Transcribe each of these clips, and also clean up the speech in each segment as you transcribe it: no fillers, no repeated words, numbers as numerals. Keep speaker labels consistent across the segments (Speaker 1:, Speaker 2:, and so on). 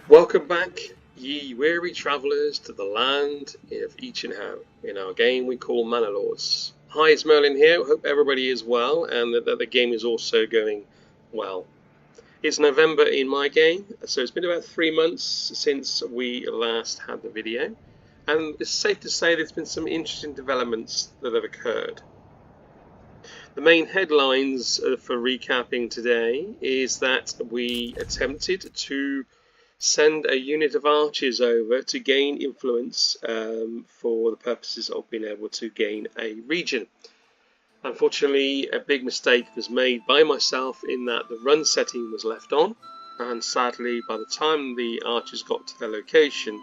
Speaker 1: Welcome back, ye weary travellers, to the land of each and how, in our game we call Manor Lords. Hi, it's Merlin here. Hope everybody is well and that the game is also going well. It's November in my game, so it's been about 3 months since we last had the video, and it's safe to say there's been some interesting developments that have occurred. The main headlines for recapping today is that we attempted to send a unit of archers over to gain influence for the purposes of being able to gain a region. Unfortunately, a big mistake was made by myself in that the run setting was left on, and sadly by the time the archers got to their location,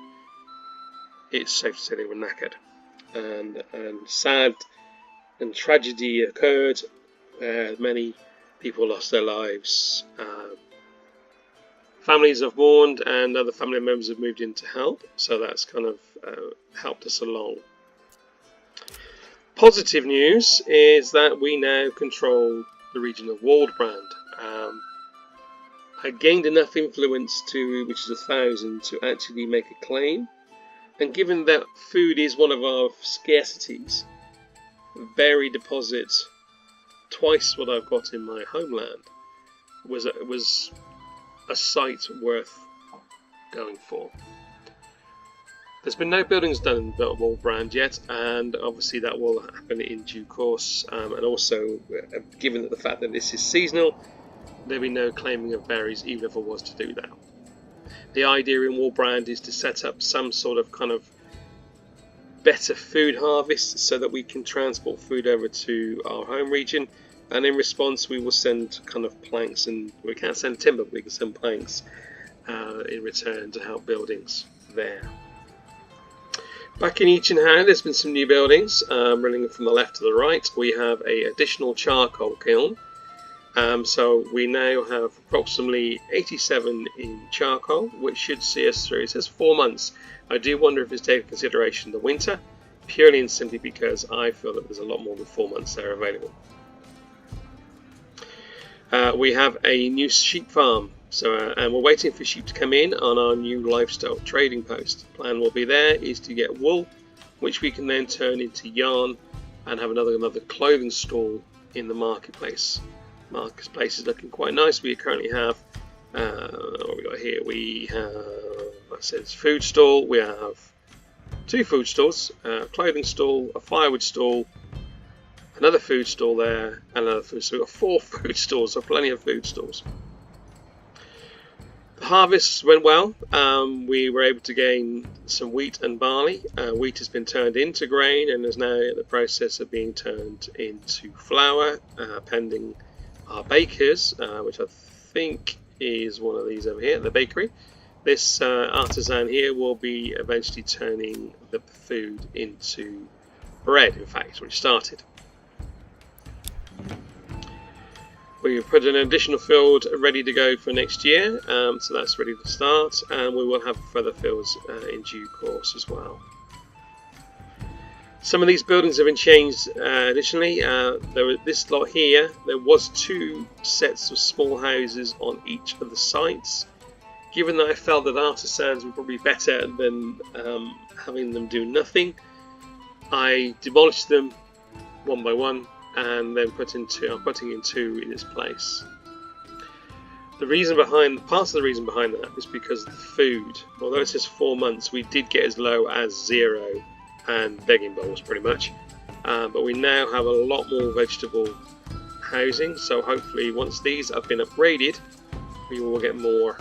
Speaker 1: it's safe to say they were knackered, and sad and tragedy occurred where many people lost their lives. Families have mourned and other family members have moved in to help, so that's kind of helped us along. Positive news is that we now control the region of Waldbrand. I gained enough influence which is 1,000, to actually make a claim, and given that food is one of our scarcities, berry deposit, twice what I've got in my homeland, was a site worth going for. There's been no buildings done in Waldbrand yet, and obviously that will happen in due course, and also given the fact that this is seasonal, there'll be no claiming of berries even if I was to do that. The idea in Waldbrand is to set up some sort of kind of better food harvest so that we can transport food over to our home region, and in response we will send kind of planks, and we can't send timber but we can send planks in return to help buildings there. Back in Each and How, there's been some new buildings. Running from the left to the right, we have an additional charcoal kiln, so we now have approximately 87 in charcoal, which should see us through. It says 4 months. I do wonder if it's taken into consideration the winter, purely and simply because I feel that there's a lot more than 4 months there available. We have a new sheep farm, and we're waiting for sheep to come in on our new livestock trading post. The plan will be there is to get wool, which we can then turn into yarn and have another clothing stall in the marketplace. Marketplace is looking quite nice. We currently have what we got here. We have, like I said, food stall. We have 2 food stalls, a clothing stall, a firewood stall, another food stall there, and another food stall. We've got 4 food stalls, so plenty of food stalls. The harvest went well. We were able to gain some wheat and barley. Wheat has been turned into grain and is now in the process of being turned into flour, pending our bakers, which I think is one of these over here, the bakery. This artisan here will be eventually turning the food into bread. In fact, it's already started. We put an additional field ready to go for next year, so that's ready to start, and we will have further fields in due course as well. Some of these buildings have been changed additionally. This lot here, there was 2 sets of small houses on each of the sites. Given that I felt that artisans were probably better than having them do nothing, I demolished them one by one, and then I'm putting in 2 in its place. Part of the reason behind that is because of the food. Although it says 4 months, we did get as low as 0 and begging bowls pretty much, but we now have a lot more vegetable housing, so hopefully once these have been upgraded, we will get more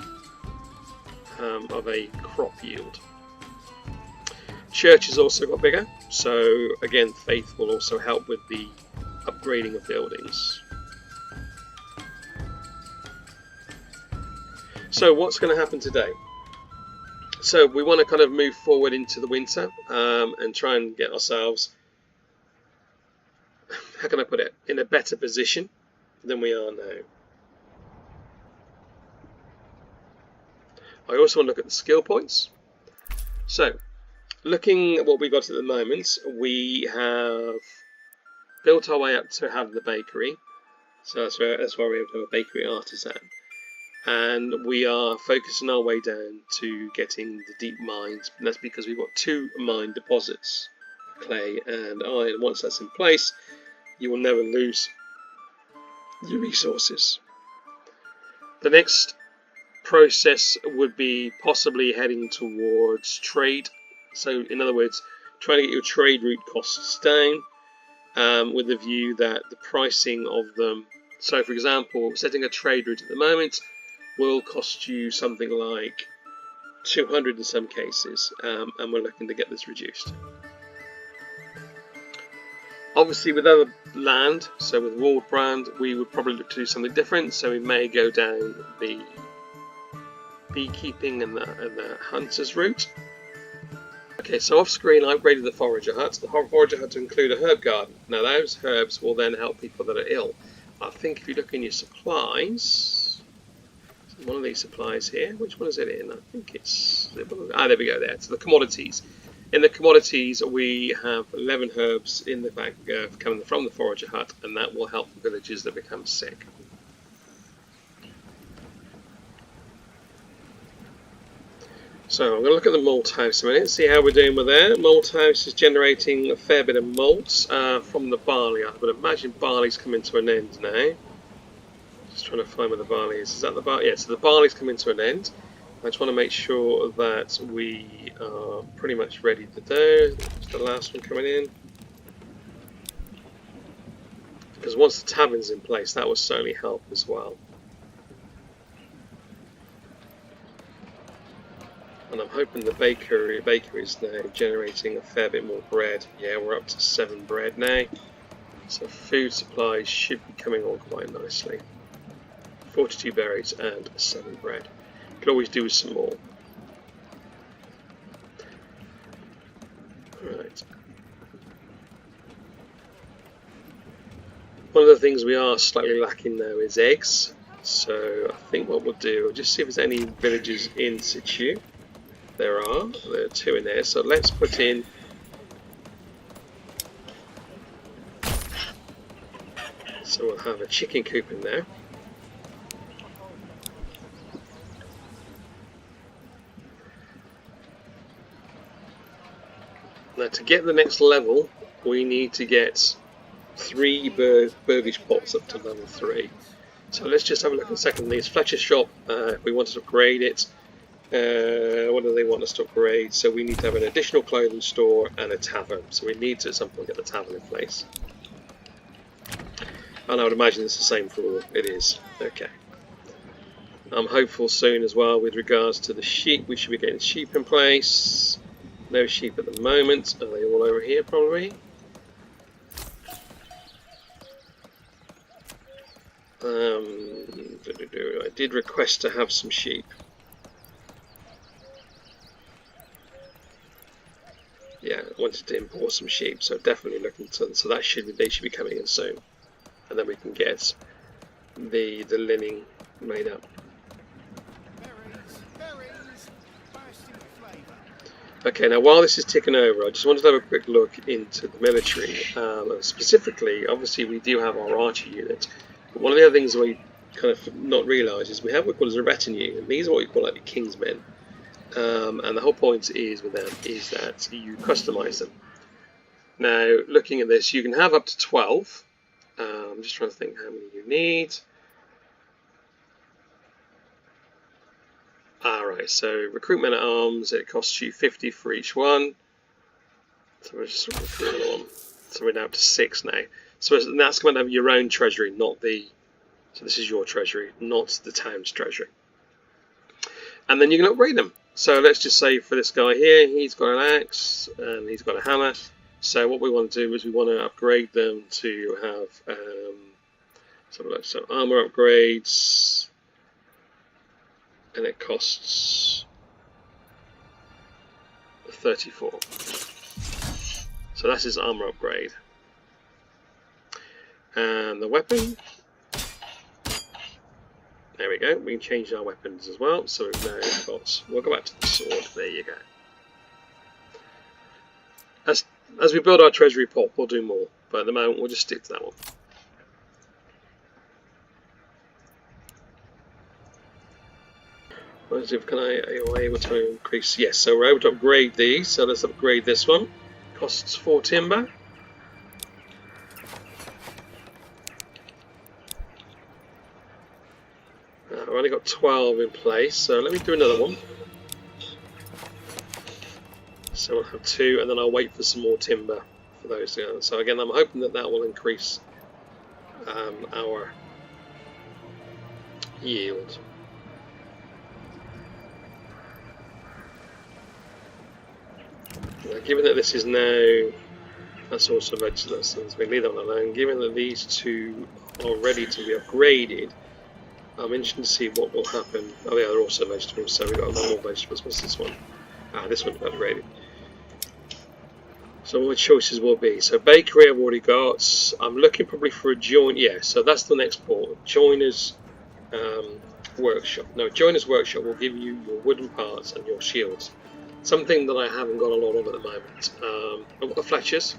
Speaker 1: of a crop yield. Church has also got bigger, so again faith will also help with the upgrading of buildings. So what's going to happen today? So we want to kind of move forward into the winter and try and get ourselves, how can I put it, in a better position than we are now. I also want to look at the skill points. So looking at what we've got at the moment, we have built our way up to have the bakery. So that's why we have to have a bakery artisan. and we are focusing our way down to getting the deep mines. And that's because we've got 2 mine deposits, clay and iron. Once that's in place, you will never lose your resources. The next process would be possibly heading towards trade. So in other words, trying to get your trade route costs down, with the view that the pricing of them, so for example, setting a trade route at the moment will cost you something like 200 in some cases, and we're looking to get this reduced. Obviously with other land, so with Waldbrand, we would probably look to do something different, so we may go down the beekeeping and the hunter's route. Okay, so off screen I upgraded the forager hut. The forager hut to include a herb garden. Now those herbs will then help people that are ill. I think if you look in your supplies, one of these supplies here, which one is it in? I think it's, there we go there. So the commodities. In the commodities we have 11 herbs in the back coming from the forager hut, and that will help the villagers that become sick. So I'm going to look at the malt house a minute, see how we're doing with that. Malt house is generating a fair bit of malt from the barley. I would imagine barley's coming to an end now. Just trying to find where the barley is. Is that the barley? Yeah, so the barley's coming to an end. I just want to make sure that we are pretty much ready to do. It's the last one coming in. Because once the tavern's in place, that will certainly help as well. And I'm hoping the bakery is now generating a fair bit more bread. Yeah, we're up to 7 bread now. So food supplies should be coming on quite nicely. 42 berries and 7 bread. Could always do with some more. Right. One of the things we are slightly lacking now is eggs. So I think what we'll do, we'll just see if there's any villagers in situ. There are 2 in there, so let's put in so we'll have a chicken coop in there. Now to get the next level we need to get 3 burgage pots up to level 3. So let's just have a look at a second. These Fletcher's shop, if we wanted to upgrade it, what do they want us to upgrade? So we need to have an additional clothing store and a tavern. So we need to at some point get the tavern in place. And I would imagine it's the same for all. It is. Okay. I'm hopeful soon as well with regards to the sheep. We should be getting sheep in place. No sheep at the moment. Are they all over here probably? I did request to have some sheep. Yeah, I wanted to import some sheep, so definitely looking to, so that they should be coming in soon, and then we can get the linen made up. Okay, now while this is ticking over, I just wanted to have a quick look into the military. Specifically, obviously we do have our archer unit, but one of the other things we kind of not realise is we have what we call as a retinue, and these are what we call like the king's men. And the whole point is with them is that you customise them. Now, looking at this, you can have up to 12. I'm just trying to think how many you need. Alright, so recruitment at arms, it costs you 50 for each one. So we're just recruiting one. So we're now up to 6 now. So that's going to have your own treasury, not the... So this is your treasury, not the town's treasury. And then you can upgrade them. So let's just say for this guy here, he's got an axe and he's got a hammer. So what we want to do is we want to upgrade them to have so armor upgrades, and it costs 34. So that's his armor upgrade. And the weapon. There we go, we can change our weapons as well, so we've now got, we'll go back to the sword, there you go. As we build our treasury pot, we'll do more, but at the moment we'll just stick to that one. Can am I able to increase? Yes, so we're able to upgrade these. So let's upgrade this one. Costs 4 timber. I've only got 12 in place, so let me do another one. So I'll have 2, and then I'll wait for some more timber for those. So again, I'm hoping that that will increase our yield. Now, given that this is now, that's also vegetables, so we leave that one alone. Given that these two are ready to be upgraded, I'm interested to see what will happen. Oh yeah, they're also vegetables, so we've got a lot more vegetables. What's this one? Ah, this one's upgraded. So my choices will be, so bakery I've already got. I'm looking probably for a join. Yeah, so that's the next port. Joiner's workshop. No, Joiner's workshop will give you your wooden parts and your shields. Something that I haven't got a lot of at the moment. I've got the Fletchers.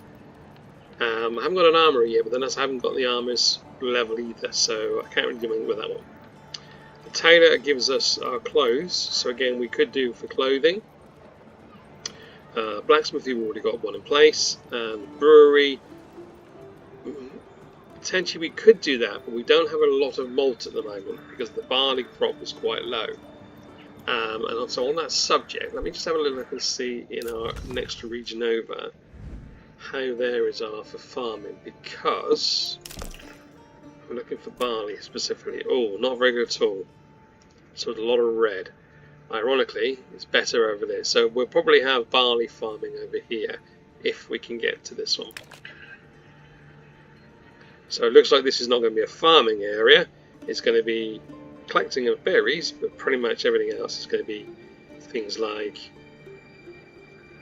Speaker 1: I haven't got an armour yet, but then I haven't got the armour's level either, so I can't really do anything with that one. The tailor gives us our clothes, so again we could do for clothing. Blacksmith, we've already got one in place, and brewery, potentially we could do that, but we don't have a lot of malt at the moment because the barley crop is quite low. And also on that subject, let me just have a little look and see in our next region over how there is are for farming, because I'm looking for barley specifically. Oh, not very good at all. So there's a lot of red. Ironically, it's better over there. So we'll probably have barley farming over here if we can get to this one. So it looks like this is not going to be a farming area. It's going to be collecting of berries, but pretty much everything else is going to be things like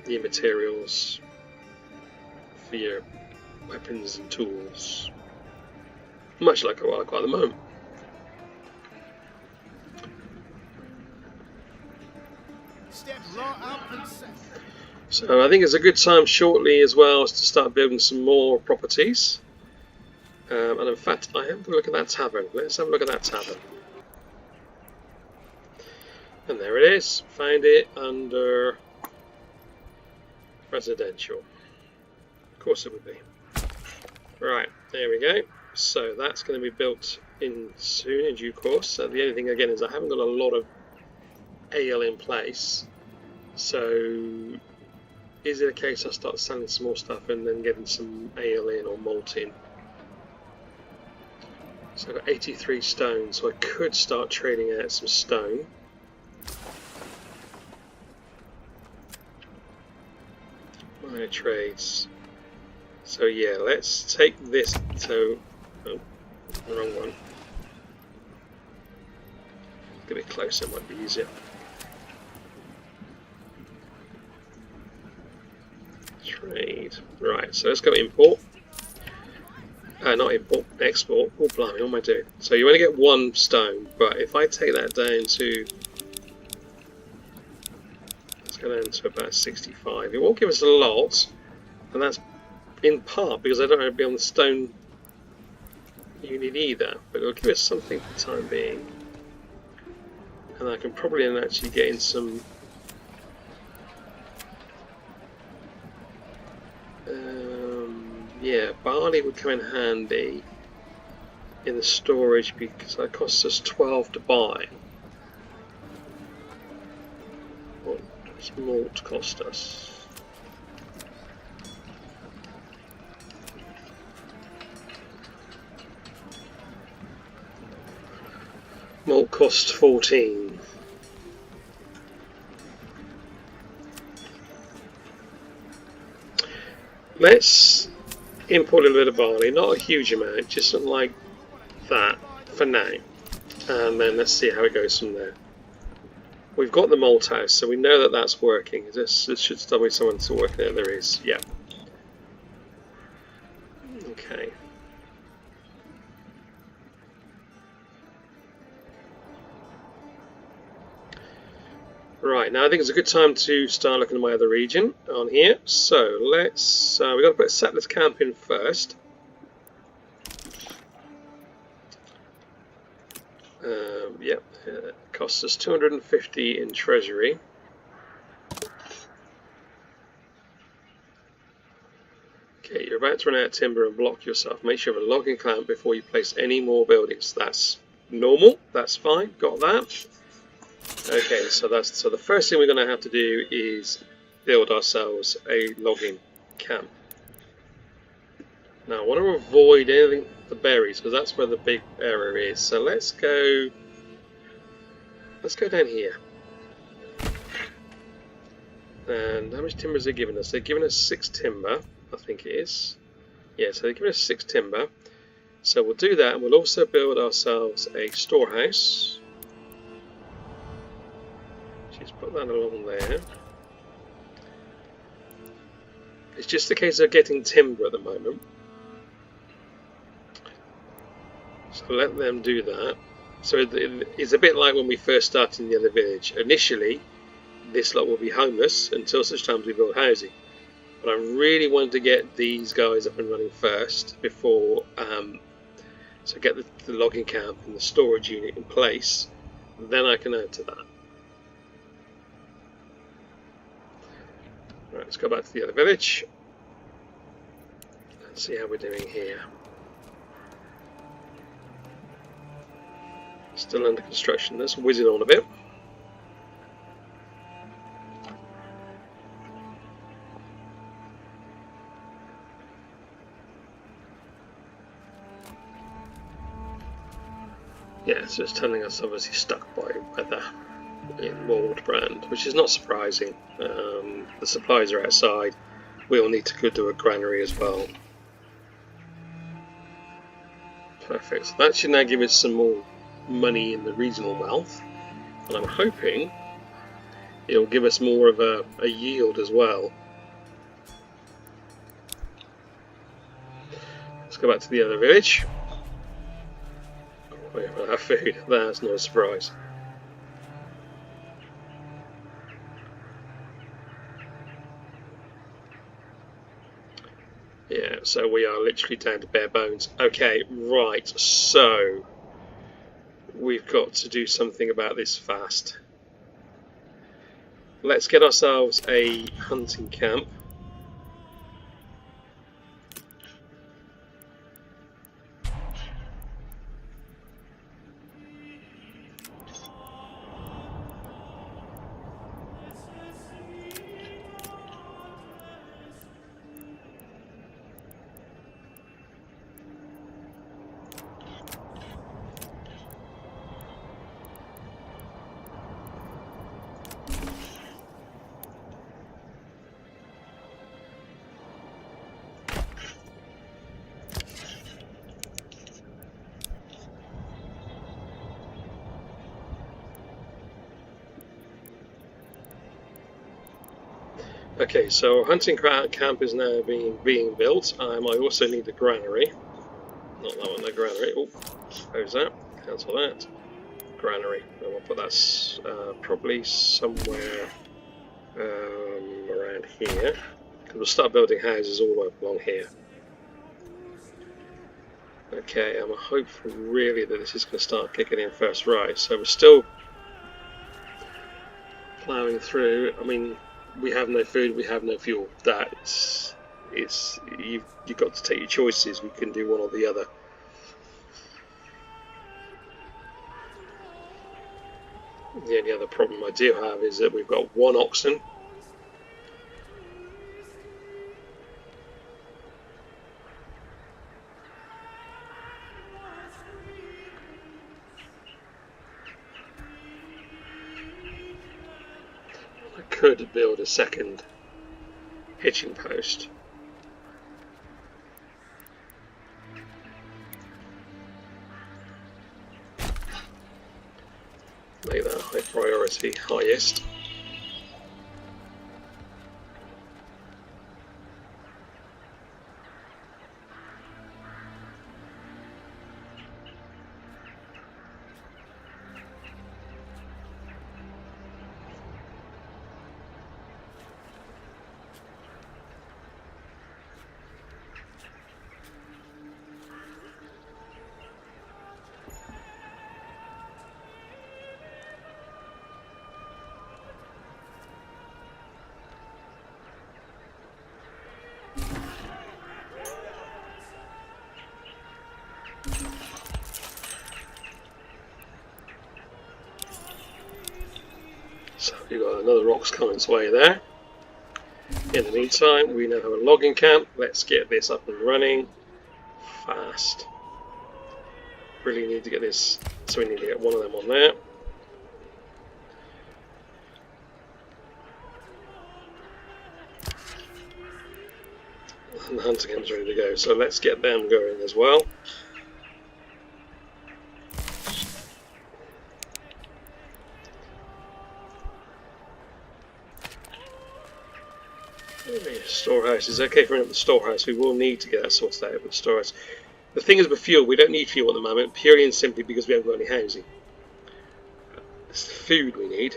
Speaker 1: the materials for your weapons and tools. Much like what I've got at the moment. So I think it's a good time shortly as well to start building some more properties. And in fact, I have to look at that tavern. Let's have a look at that tavern. And there it is. Found it under residential. Of course it would be. Right, there we go. So that's going to be built in soon, in due course. So the only thing again is I haven't got a lot of ale in place. So is it a case I start selling some more stuff and then getting some ale in or malt in? So I've got 83 stone, so I could start trading out some stone. Minor trades. So yeah, let's take this. So, oh, wrong one. Get a bit closer, might be easier. Trade. Right, so let's go import. Not import, export. Oh blimey, what am I doing? So you only get 1 stone, but if I take that down to, let's go down to about 65. It won't give us a lot, and that's in part because I don't have to be on the stone unit either, but it'll give us something for the time being. And I can probably then actually get in some yeah, barley would come in handy in the storage because that costs us 12 to buy. What does malt cost us? Malt costs 14. Let's import a little bit of barley, not a huge amount, just something like that for now, and then let's see how it goes from there. We've got the malt house, so we know that that's working. This should still be someone to work there. There is, yeah. Okay. Right, now I think it's a good time to start looking at my other region on here. So let's, we've got to put a settlers camp in first. Yep, It costs us 250 in treasury. Okay, you're about to run out of timber and block yourself. Make sure you have a logging clamp before you place any more buildings. That's normal. That's fine. Got that. Okay, so the first thing we're going to have to do is build ourselves a logging camp. Now I want to avoid anything the berries because that's where the big error is. So let's go down here. And how much timber is they giving us? They're giving us 6 timber, I think it is. Yeah, so they're giving us 6 timber. So we'll do that, and we'll also build ourselves a storehouse. Just put that along there. It's just a case of getting timber at the moment. So let them do that. So it's a bit like when we first started in the other village. Initially, this lot will be homeless until such time as we build housing. But I really want to get these guys up and running first before, so get the logging camp and the storage unit in place. Then I can add to that. Right, let's go back to the other village and see how we're doing here. Still under construction. Let's whiz it on a bit. Yeah, it's just telling us obviously stuck by weather in Waldbrand, which is not surprising. The supplies are outside. We'll need to go do a granary as well. Perfect. So that should now give us some more money in the regional wealth, and I'm hoping it'll give us more of a yield as well. Let's go back to the other village. We haven't had food. That's not a surprise. Yeah, so we are literally down to bare bones. Okay, right, so we've got to do something about this fast. Let's get ourselves a hunting camp. Okay, so hunting camp is now being built. I also need a granary. Not that one, the granary. Oh, close that. Cancel that. Granary. And we'll put that probably somewhere around here. Because we'll start building houses all along here. Okay, I'm hopeful really that this is going to start kicking in first. Right, so we're still ploughing through. I mean, we have no food, we have no fuel. You've got to take your choices. We can do one or the other. The only other problem I do have is that we've got 1 oxen. I could build a second hitching post. Make that high priority, highest. So we've got another rocks coming its way there. In the meantime, we now have a logging camp. Let's get this up and running fast. Really need to get this, so we need to get one of them on there. And the hunter camp's ready to go, so let's get them going as well. Storehouse is okay for the storehouse. We will need to get that sorted out with the storehouse. The thing is with fuel, we don't need fuel at the moment, purely and simply because we haven't got any housing. It's the food we need.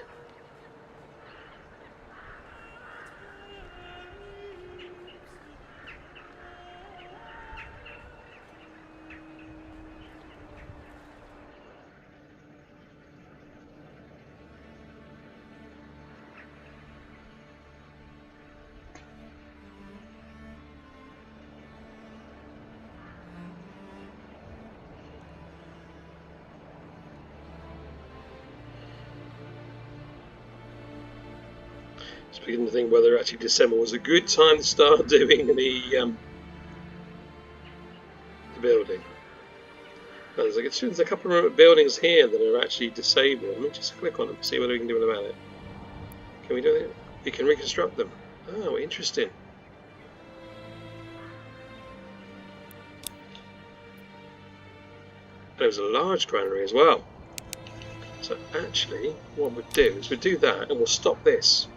Speaker 1: Just beginning to think whether actually December was a good time to start doing the building. There's a couple of buildings here that are actually disabled. Let me just click on them, see what we can do about it. Can we do it? We can reconstruct them. Oh, interesting. There's a large granary as well. So actually, what we'll do is we'll do that and we'll stop this.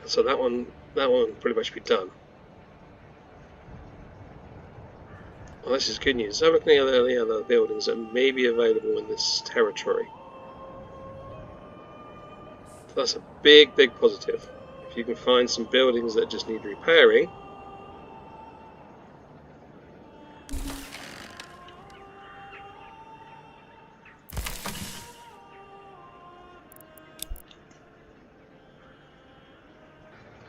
Speaker 1: So that one pretty much be done. Well, this is good news. Have a look at the other buildings that may be available in this territory. So that's a big positive. If you can find some buildings that just need repairing.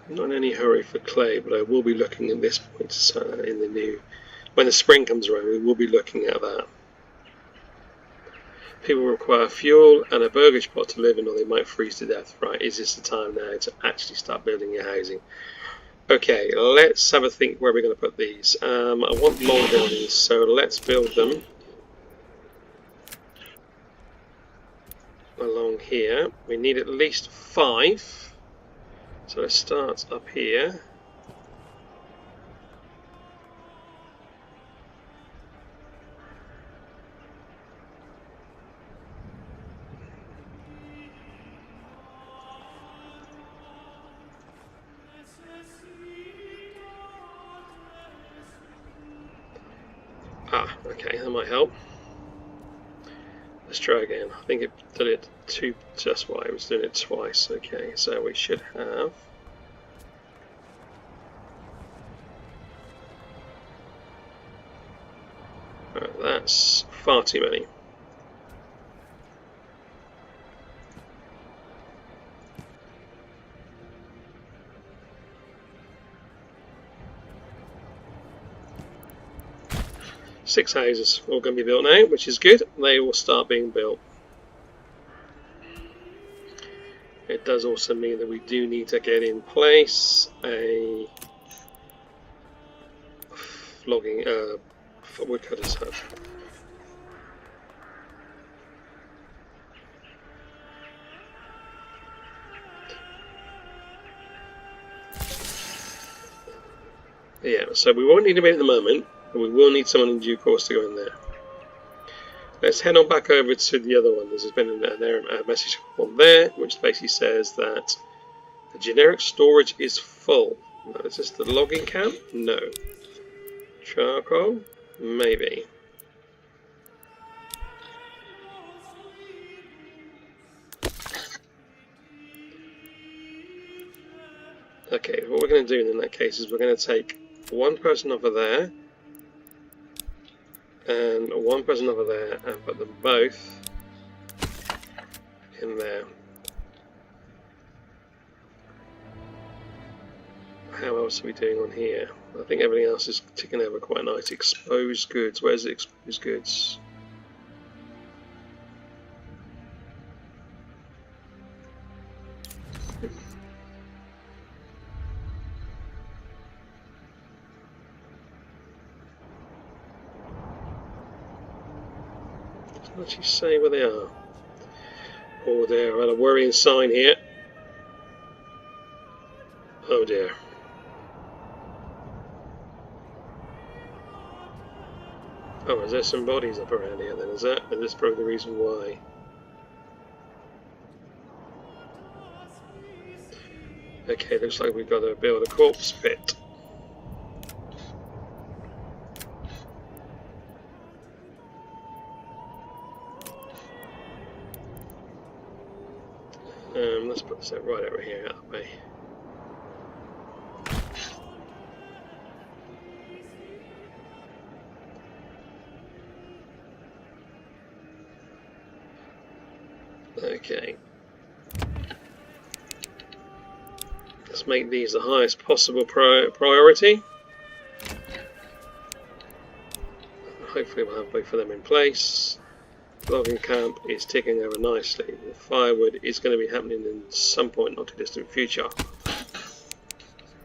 Speaker 1: I'm not in any hurry for clay, but I will be looking at this point in the new. When the spring comes around, we will be looking at that. People require fuel and a burgage pot to live in, or they might freeze to death. Right, is this the time now to actually start building your housing? Okay, let's have a think where we're going to put these. I want long buildings, so let's build them along here. We need at least 5. So let's start up here. Okay, that might help. Let's try again. I think it did it just why it was doing it twice. Okay, so we should have. Right, that's far too many. Six houses all going to be built now, which is good. They will start being built. It does also mean that we do need to get in place a logging woodcutter's hut. Yeah, so we won't need them at the moment. We will need someone in due course to go in there. Let's head on back over to the other one. There's been a message on there which basically says that the generic storage is full. Now, is this the logging camp? No. Charcoal? Maybe. Okay, what we're going to do in that case is we're going to take one person over there and one person over there and put them both in there. How else are we doing on here? I think everything else is ticking over quite nice. Exposed goods. Where's the exposed goods? Doesn't actually say where they are. Oh dear, I've had a worrying sign here. Oh dear. Oh, is there some bodies up around here then? Is this probably the reason why? Okay, looks like we've got to build a corpse pit. Let's put this right over here, out of the way. Okay. Let's make these the highest possible priority. Hopefully we'll have both of them in place. The logging camp is ticking over nicely. The firewood is going to be happening in some point not too distant future.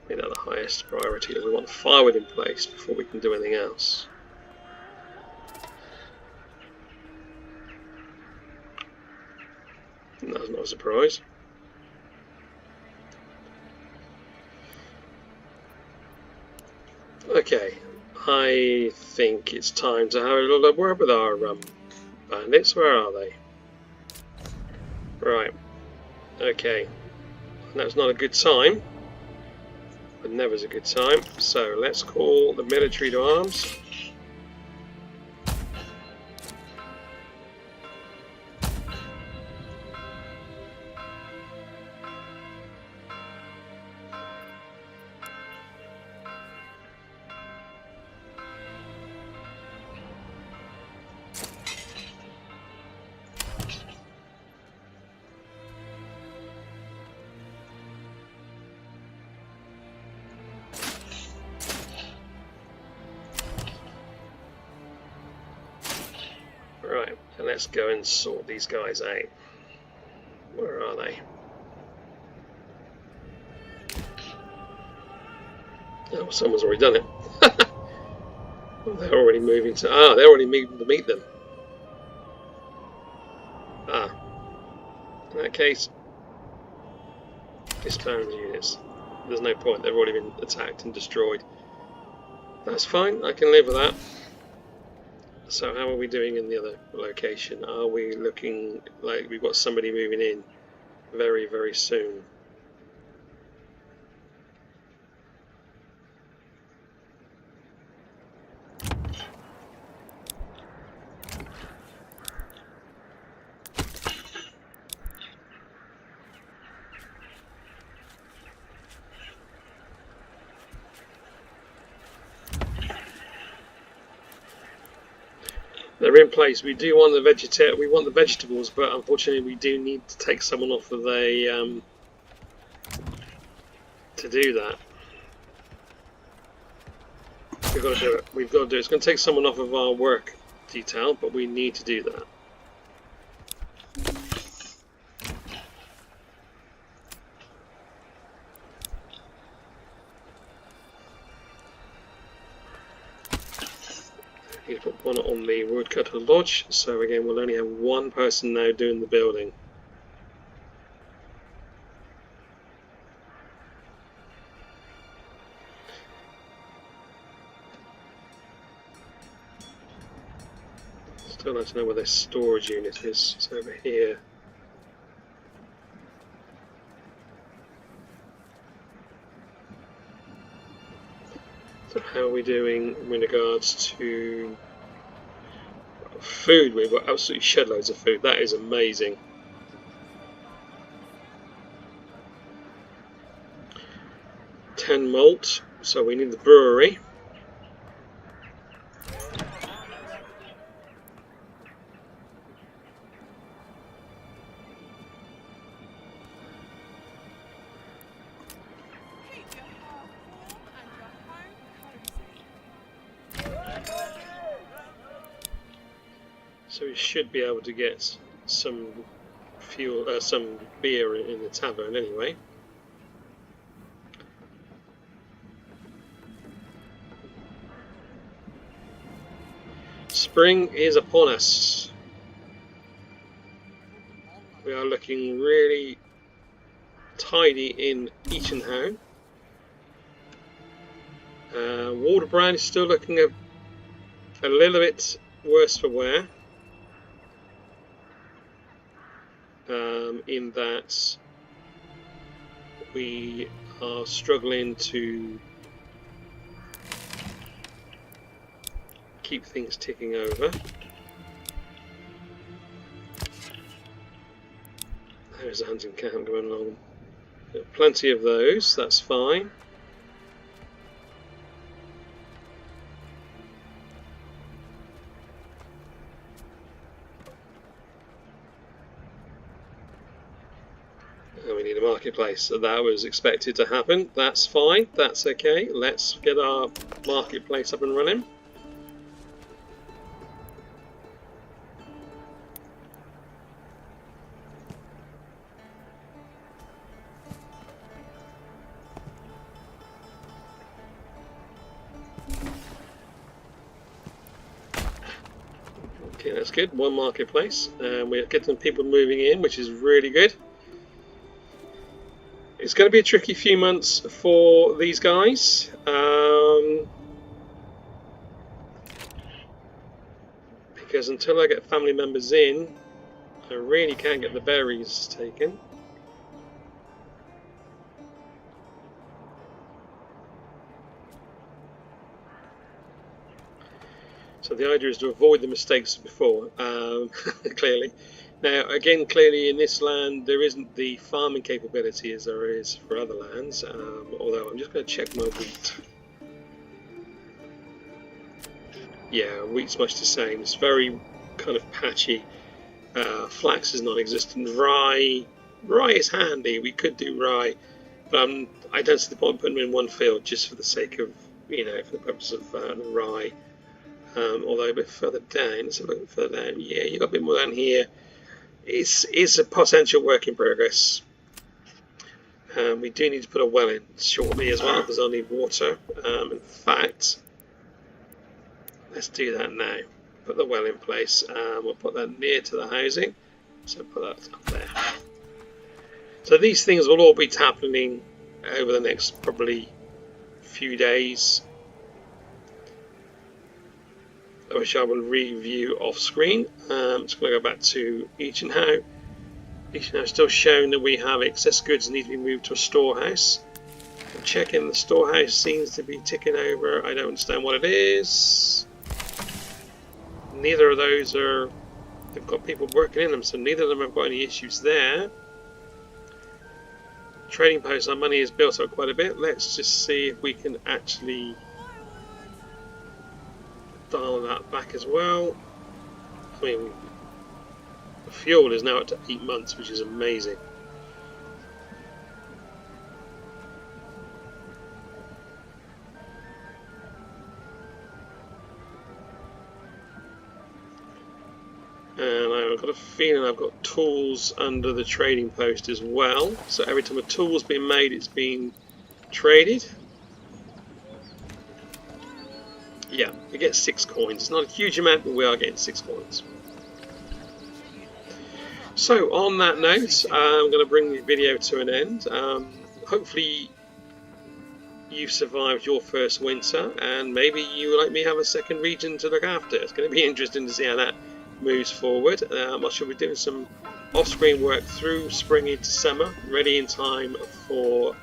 Speaker 1: Make that the highest priority. We want the firewood in place before we can do anything else. That's not a surprise. Okay, I think it's time to have a little word with our bandits. Where are they? Right. Okay. That's not a good time. But never's a good time. So let's call the military to arms. Right, and let's go and sort these guys out. Where are they? Oh, someone's already done it. Well, they're already moving to... Ah, they're already moving to meet them. Ah. In that case, disband the units. There's no point, they've already been attacked and destroyed. That's fine, I can live with that. So how are we doing in the other location? Are we looking like we've got somebody moving in very, very soon? They're in place. We do want the vegetables, but unfortunately we do need to take someone off of a to do that. We've got to do it. We've got to do it. It's going to take someone off of our work detail, but we need to do that. Need to put one on the woodcutter lodge, so again we'll only have one person now doing the building. Still like to know where their storage unit is. It's over here. So how are we doing in regards to food? We've got absolutely shed loads of food. That is amazing. Malt. So we need the brewery. So we should be able to get some fuel, some beer in the tavern anyway. Spring is upon us. We are looking really tidy in Eachenhow. Waldebrand is still looking a little bit worse for wear. In that we are struggling to keep things ticking over. There's a hunting camp going along. Plenty of those, that's fine. And we need a marketplace, so that was expected to happen. That's fine, that's okay. Let's get our marketplace up and running. Okay, that's good. One marketplace, and we're getting people moving in, which is really good. It's going to be a tricky few months for these guys, because until I get family members in, I really can't get the berries taken. So the idea is to avoid the mistakes before, clearly. Now, again, clearly in this land there isn't the farming capability as there is for other lands, although I'm just going to check my wheat. Yeah, wheat's much the same. It's very kind of patchy. Flax is non-existent. Rye is handy. We could do rye, but I don't see the point putting them in one field just for the sake of, you know, for the purpose of rye. Although a bit further down, let's have a look further down. Yeah, you got a bit more down here. It's a potential work in progress. We do need to put a well in shortly as well, because I'll need water. In fact, let's do that now. Put the well in place. We'll put that near to the housing, so put that up there. So these things will all be happening over the next probably few days, which I will review off screen. Just going to go back to Eachenhow. Eachenhow is still showing that we have excess goods that need to be moved to a storehouse. I'm checking, the storehouse seems to be ticking over. I don't understand what it is. Neither of those are, they've got people working in them, so neither of them have got any issues there. Trading post, our money is built up quite a bit. Let's just see if we can actually dial that back as well. I mean, the fuel is now up to 8 months, which is amazing. And I've got a feeling I've got tools under the trading post as well. So every time a tool's been made, it's been traded. Yeah, we get 6 coins. It's not a huge amount, but we are getting 6 coins. So on that note, I'm going to bring the video to an end. Hopefully you've survived your first winter, and maybe you, like me, have a second region to look after. It's going to be interesting to see how that moves forward. I shall be doing some off-screen work through spring into summer, ready in time for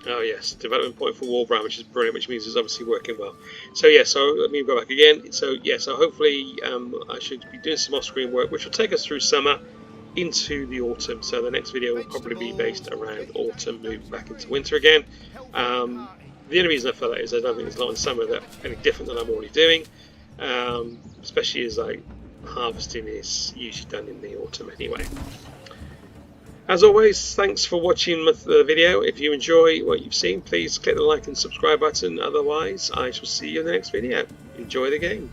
Speaker 1: oh yes, development point for Waldebrand, which is brilliant, which means it's obviously working well. So yeah, so let me go back again. So yeah, so hopefully I should be doing some off-screen work, which will take us through summer into the autumn. So the next video will probably be based around autumn, moving back into winter again. The only reason I feel that is I don't think there's a lot in summer that any different than I'm already doing, especially as like harvesting is usually done in the autumn anyway. As always, thanks for watching the video. If you enjoy what you've seen, please click the like and subscribe button. Otherwise, I shall see you in the next video. Enjoy the game.